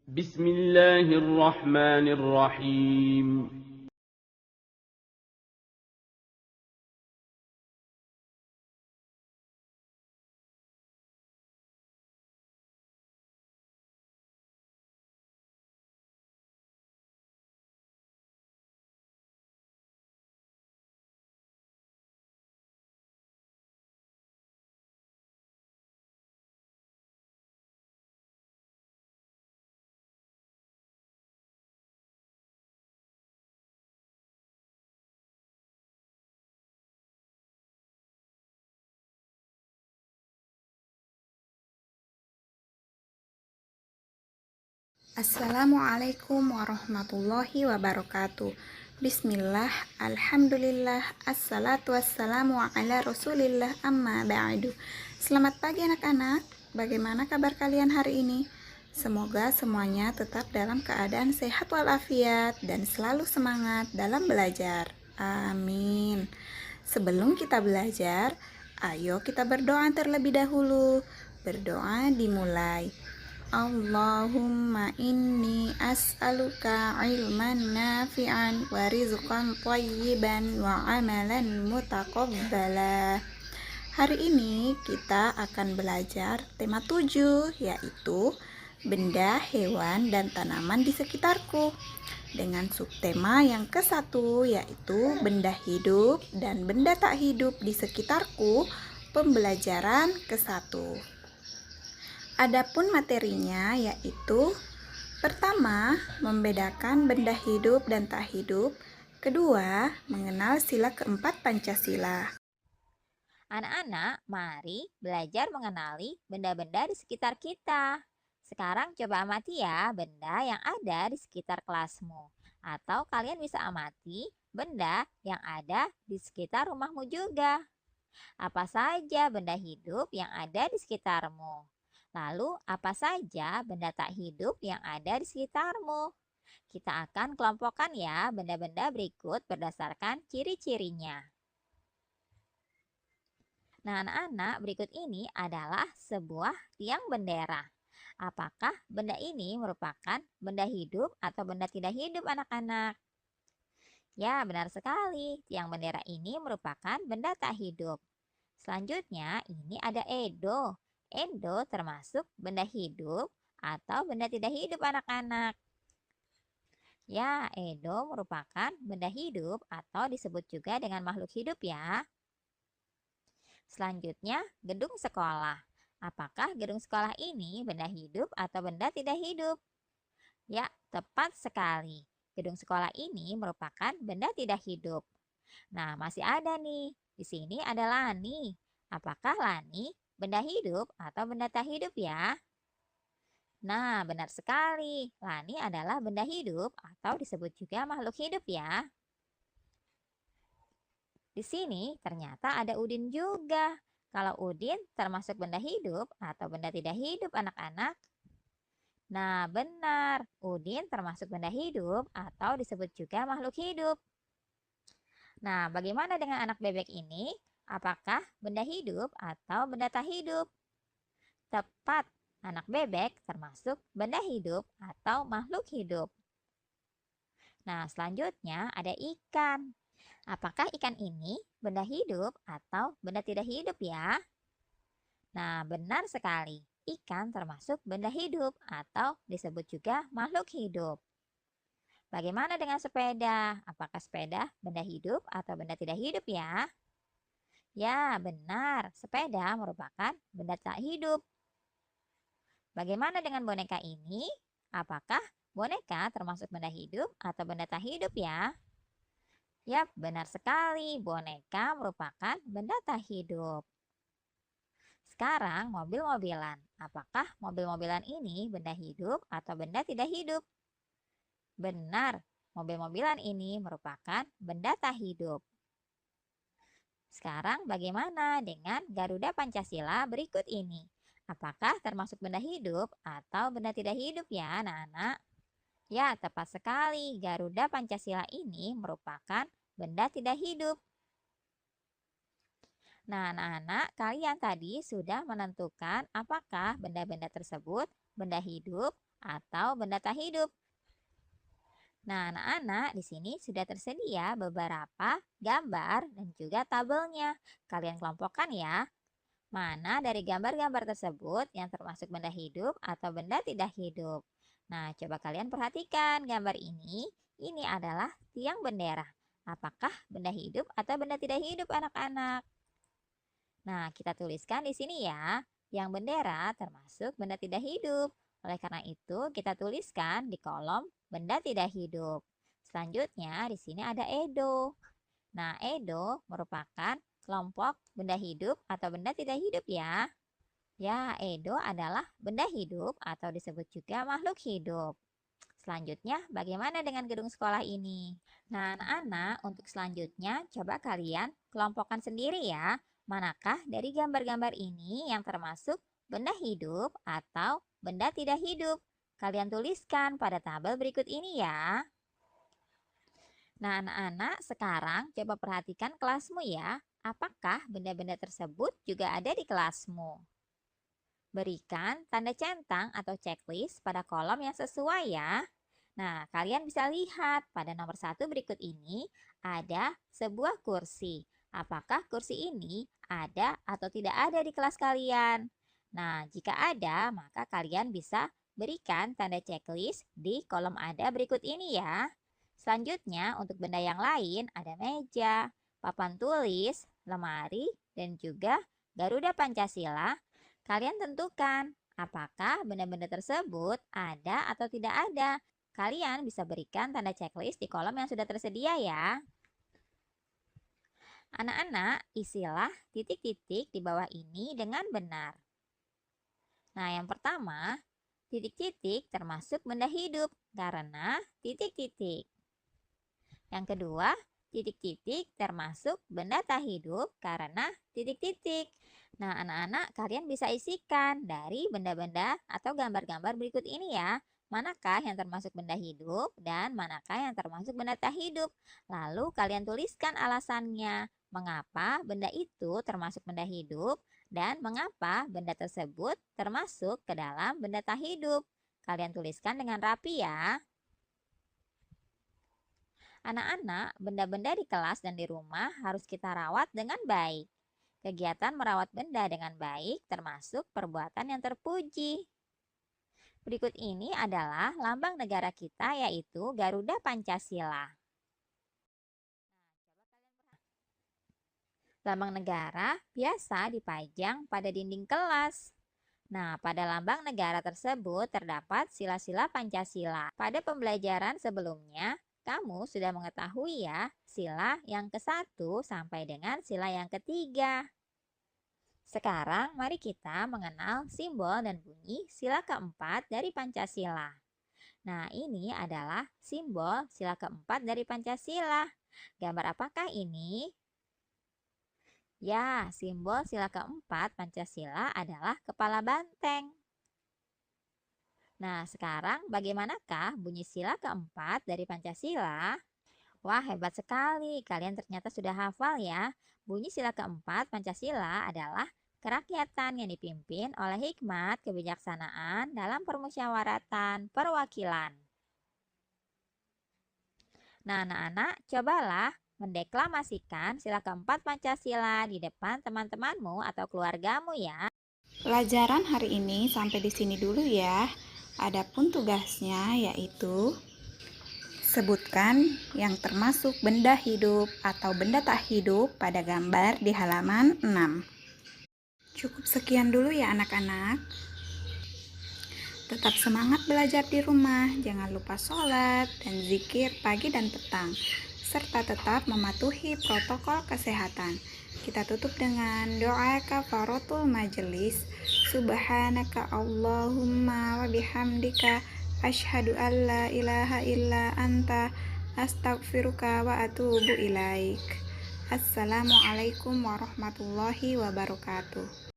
بسم الله الرحمن الرحيم. Assalamualaikum warahmatullahi wabarakatuh. Bismillah, alhamdulillah, assalatu wassalamu ala rasulillah, amma ba'du. Selamat pagi anak-anak, bagaimana kabar kalian hari ini? Semoga semuanya tetap dalam keadaan sehat walafiat dan selalu semangat dalam belajar. Amin. Sebelum kita belajar, ayo kita berdoa terlebih dahulu. Berdoa dimulai. Allahumma inni as'aluka ilman nafi'an wa rizqan thayyiban wa amalan mutaqabbala. Hari ini kita akan belajar tema 7, yaitu benda, hewan, dan tanaman di sekitarku, dengan subtema yang ke-1, yaitu benda hidup dan benda tak hidup di sekitarku, pembelajaran ke-1. Adapun materinya yaitu pertama, membedakan benda hidup dan tak hidup. Kedua, mengenal sila keempat Pancasila. Anak-anak, mari belajar mengenali benda-benda di sekitar kita. Sekarang coba amati ya benda yang ada di sekitar kelasmu. Atau kalian bisa amati benda yang ada di sekitar rumahmu juga. Apa saja benda hidup yang ada di sekitarmu? Lalu, apa saja benda tak hidup yang ada di sekitarmu? Kita akan kelompokkan ya benda-benda berikut berdasarkan ciri-cirinya. Nah, anak-anak, berikut ini adalah sebuah tiang bendera. Apakah benda ini merupakan benda hidup atau benda tidak hidup, anak-anak? Ya, benar sekali. Tiang bendera ini merupakan benda tak hidup. Selanjutnya, ini ada Edo. Edo termasuk benda hidup atau benda tidak hidup, anak-anak. Ya, Edo merupakan benda hidup atau disebut juga dengan makhluk hidup ya. Selanjutnya, gedung sekolah. Apakah gedung sekolah ini benda hidup atau benda tidak hidup? Ya, tepat sekali. Gedung sekolah ini merupakan benda tidak hidup. Nah, masih ada nih. Di sini ada Lani. Apakah Lani benda hidup atau benda tak hidup ya? Nah, benar sekali. Lani adalah benda hidup atau disebut juga makhluk hidup ya. Di sini ternyata ada Udin juga. Kalau Udin termasuk benda hidup atau benda tidak hidup, anak-anak? Nah, benar. Udin termasuk benda hidup atau disebut juga makhluk hidup. Nah, bagaimana dengan anak bebek ini? Apakah benda hidup atau benda tak hidup? Tepat, anak bebek termasuk benda hidup atau makhluk hidup. Nah, selanjutnya ada ikan. Apakah ikan ini benda hidup atau benda tidak hidup ya? Nah, benar sekali. Ikan termasuk benda hidup atau disebut juga makhluk hidup. Bagaimana dengan sepeda? Apakah sepeda benda hidup atau benda tidak hidup ya? Ya, benar. Sepeda merupakan benda tak hidup. Bagaimana dengan boneka ini? Apakah boneka termasuk benda hidup atau benda tak hidup ya? Yap, benar sekali. Boneka merupakan benda tak hidup. Sekarang mobil-mobilan. Apakah mobil-mobilan ini benda hidup atau benda tidak hidup? Benar, mobil-mobilan ini merupakan benda tak hidup. Sekarang bagaimana dengan Garuda Pancasila berikut ini? Apakah termasuk benda hidup atau benda tidak hidup ya anak-anak? Ya, tepat sekali. Garuda Pancasila ini merupakan benda tidak hidup. Nah, anak-anak, kalian tadi sudah menentukan apakah benda-benda tersebut benda hidup atau benda tak hidup. Nah, anak-anak, di sini sudah tersedia beberapa gambar dan juga tabelnya. Kalian kelompokkan ya. Mana dari gambar-gambar tersebut yang termasuk benda hidup atau benda tidak hidup? Nah, coba kalian perhatikan gambar ini. Ini adalah tiang bendera. Apakah benda hidup atau benda tidak hidup, anak-anak? Nah, kita tuliskan di sini ya. Yang bendera termasuk benda tidak hidup. Oleh karena itu, kita tuliskan di kolom benda tidak hidup. Selanjutnya, di sini ada Edo. Nah, Edo merupakan kelompok benda hidup atau benda tidak hidup ya. Ya, Edo adalah benda hidup atau disebut juga makhluk hidup. Selanjutnya, bagaimana dengan gedung sekolah ini? Nah, anak-anak, untuk selanjutnya, coba kalian kelompokkan sendiri ya. Manakah dari gambar-gambar ini yang termasuk benda hidup atau benda tidak hidup? Kalian tuliskan pada tabel berikut ini ya. Nah, anak-anak, sekarang coba perhatikan kelasmu ya. Apakah benda-benda tersebut juga ada di kelasmu? Berikan tanda centang atau checklist pada kolom yang sesuai ya. Nah, kalian bisa lihat pada nomor 1 berikut ini ada sebuah kursi. Apakah kursi ini ada atau tidak ada di kelas kalian? Nah, jika ada, maka kalian bisa berikan tanda checklist di kolom ada berikut ini ya. Selanjutnya, untuk benda yang lain ada meja, papan tulis, lemari, dan juga Garuda Pancasila. Kalian tentukan apakah benda-benda tersebut ada atau tidak ada. Kalian bisa berikan tanda checklist di kolom yang sudah tersedia ya. Anak-anak, isilah titik-titik di bawah ini dengan benar. Nah, yang pertama, titik-titik termasuk benda hidup karena titik-titik. Yang kedua, titik-titik termasuk benda tak hidup karena titik-titik. Nah, anak-anak, kalian bisa isikan dari benda-benda atau gambar-gambar berikut ini ya. Manakah yang termasuk benda hidup dan manakah yang termasuk benda tak hidup. Lalu kalian tuliskan alasannya. Mengapa benda itu termasuk benda hidup dan mengapa benda tersebut termasuk ke dalam benda tak hidup. Kalian tuliskan dengan rapi ya. Anak-anak, benda-benda di kelas dan di rumah harus kita rawat dengan baik. Kegiatan merawat benda dengan baik termasuk perbuatan yang terpuji. Berikut ini adalah lambang negara kita yaitu Garuda Pancasila. Lambang negara biasa dipajang pada dinding kelas. Nah, pada lambang negara tersebut terdapat sila-sila Pancasila. Pada pembelajaran sebelumnya, kamu sudah mengetahui ya sila yang ke-1 sampai dengan sila yang ke-3. Sekarang mari kita mengenal simbol dan bunyi sila ke-4 dari Pancasila. Nah, ini adalah simbol sila ke-4 dari Pancasila. Gambar apakah ini? Ya, simbol sila ke-4 Pancasila adalah kepala banteng. Nah, sekarang bagaimanakah bunyi sila ke-4 dari Pancasila? Wah, hebat sekali. Kalian ternyata sudah hafal ya. Bunyi sila ke-4 Pancasila adalah kerakyatan yang dipimpin oleh hikmat kebijaksanaan dalam permusyawaratan perwakilan. Nah, anak-anak, cobalah mendeklamasikan sila ke-4 Pancasila di depan teman-temanmu atau keluargamu ya. Pelajaran hari ini sampai di sini dulu ya. Adapun tugasnya yaitu sebutkan yang termasuk benda hidup atau benda tak hidup pada gambar di halaman 6. Cukup sekian dulu ya anak-anak. Tetap semangat belajar di rumah, jangan lupa sholat dan zikir pagi dan petang, serta tetap mematuhi protokol kesehatan. Kita tutup dengan doa kafaratul majelis. Subhanaka Allahumma wa bihamdika asyhadu an la ilaha illa anta astaghfiruka wa atubu ilaik. Assalamualaikum warahmatullahi wabarakatuh.